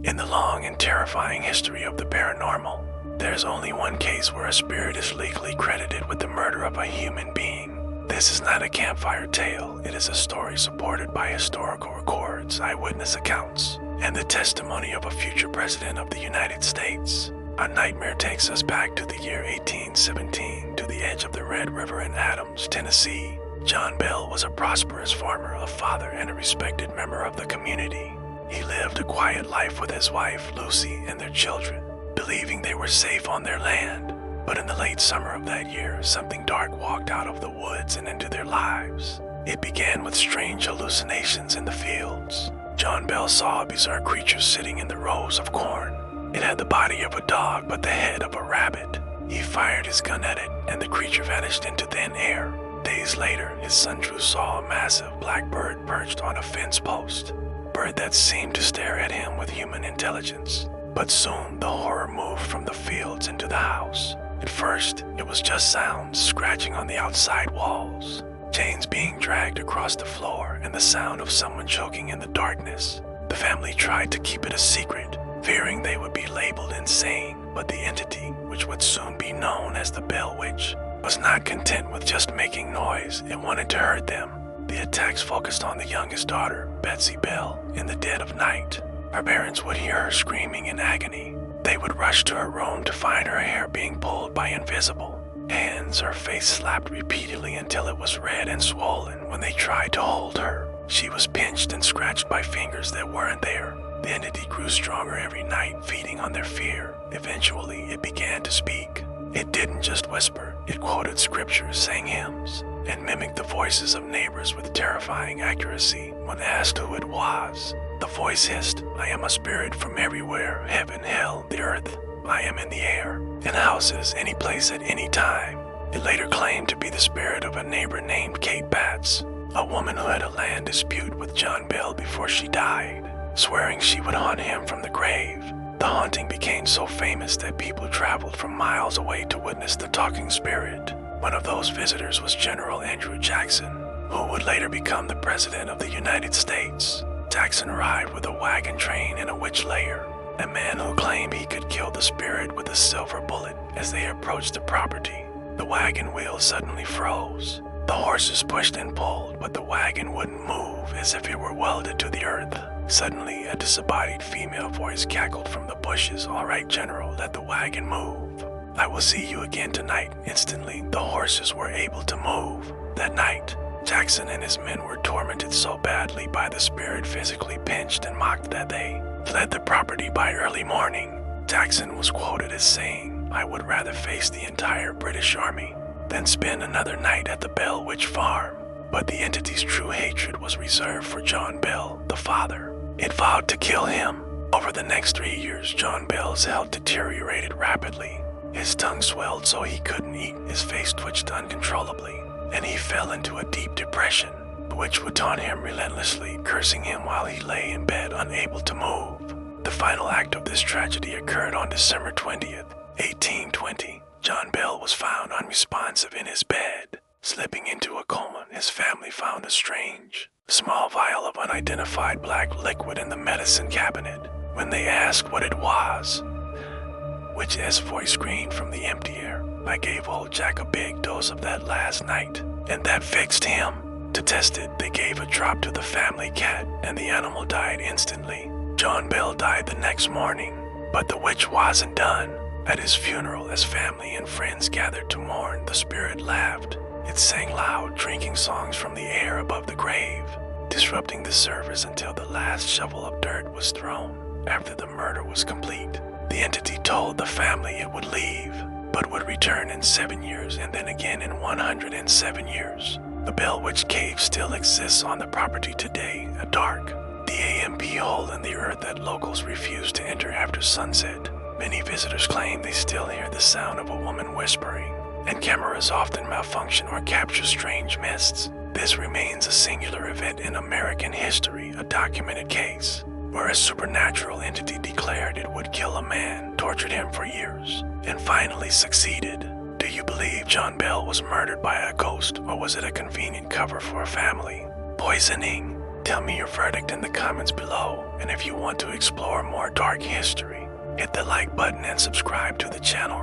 In the long and terrifying history of the paranormal, there's only one case where a spirit is legally credited with the murder of a human being. This is not a campfire tale, it is a story supported by historical records, eyewitness accounts, and the testimony of a future president of the United States. Our nightmare takes us back to the year 1817 to the edge of the Red River in Adams, Tennessee. John Bell was a prosperous farmer, a father, and a respected member of the community. He lived a quiet life with his wife, Lucy, and their children, believing they were safe on their land. But in the late summer of that year, something dark walked out of the woods and into their lives. It began with strange hallucinations in the fields. John Bell saw a bizarre creature sitting in the rows of corn. It had the body of a dog but the head of a rabbit. He fired his gun at it, and the creature vanished into thin air. Days later, his son Drew saw a massive black bird perched on a fence post. Bird that seemed to stare at him with human intelligence. But soon the horror moved from the fields into the house. At first, it was just sounds scratching on the outside walls, chains being dragged across the floor, and the sound of someone choking in the darkness. The family tried to keep it a secret, fearing they would be labeled insane, but the entity, which would soon be known as the Bell Witch, was not content with just making noise. It wanted to hurt them. The attacks focused on the youngest daughter, Betsy Bell, in the dead of night. Her parents would hear her screaming in agony. They would rush to her room to find her hair being pulled by invisible hands, her face slapped repeatedly until it was red and swollen. When they tried to hold her, she was pinched and scratched by fingers that weren't there. The entity grew stronger every night, feeding on their fear. Eventually, it began to speak. It didn't just whisper, it quoted scriptures, sang hymns, and mimicked the voices of neighbors with terrifying accuracy. When asked who it was, the voice hissed, "I am a spirit from everywhere, heaven, hell, the earth. I am in the air, in houses, any place at any time." It later claimed to be the spirit of a neighbor named Kate Batts, a woman who had a land dispute with John Bell before she died, swearing she would haunt him from the grave. The haunting became so famous that people traveled from miles away to witness the talking spirit. One of those visitors was General Andrew Jackson, who would later become the President of the United States. Jackson arrived with a wagon train and a witch layer, a man who claimed he could kill the spirit with a silver bullet. As they approached the property, the wagon wheel suddenly froze. The horses pushed and pulled, but the wagon wouldn't move, as if it were welded to the earth. Suddenly, a disembodied female voice cackled from the bushes, "All right, General, let the wagon move. I will see you again tonight." Instantly, the horses were able to move. That night, Jackson and his men were tormented so badly by the spirit, physically pinched and mocked, that they fled the property by early morning. Jackson was quoted as saying, "I would rather face the entire British army than spend another night at the Bell Witch farm." But the entity's true hatred was reserved for John Bell, the father. It vowed to kill him. Over the next 3 years, John Bell's health deteriorated rapidly. His tongue swelled so he couldn't eat, his face twitched uncontrollably, and he fell into a deep depression. The witch would taunt him relentlessly, cursing him while he lay in bed, unable to move. The final act of this tragedy occurred on December 20th, 1820. John Bell was found unresponsive in his bed, slipping into a coma. His family found a strange, small vial of unidentified black liquid in the medicine cabinet. When they asked what it was, Witch's voice screamed from the empty air, "I gave old Jack a big dose of that last night, and that fixed him." To test it, they gave a drop to the family cat, and the animal died instantly. John Bell died the next morning, but the witch wasn't done. At his funeral, as family and friends gathered to mourn, the spirit laughed. It sang loud, drinking songs from the air above the grave, disrupting the service until the last shovel of dirt was thrown. After the murder was complete, the entity told the family it would leave, but would return in 7 years and then again in 107 years. The Bell Witch Cave still exists on the property today, a dark, DAMP hole in the earth that locals refuse to enter after sunset. Many visitors claim they still hear the sound of a woman whispering, and cameras often malfunction or capture strange mists. This remains a singular event in American history, a documented case, where a supernatural entity declared it would kill a man, tortured him for years, and finally succeeded. Do you believe John Bell was murdered by a ghost, or was it a convenient cover for a family? Poisoning. Tell me your verdict in the comments below, and if you want to explore more dark history, hit the like button and subscribe to the channel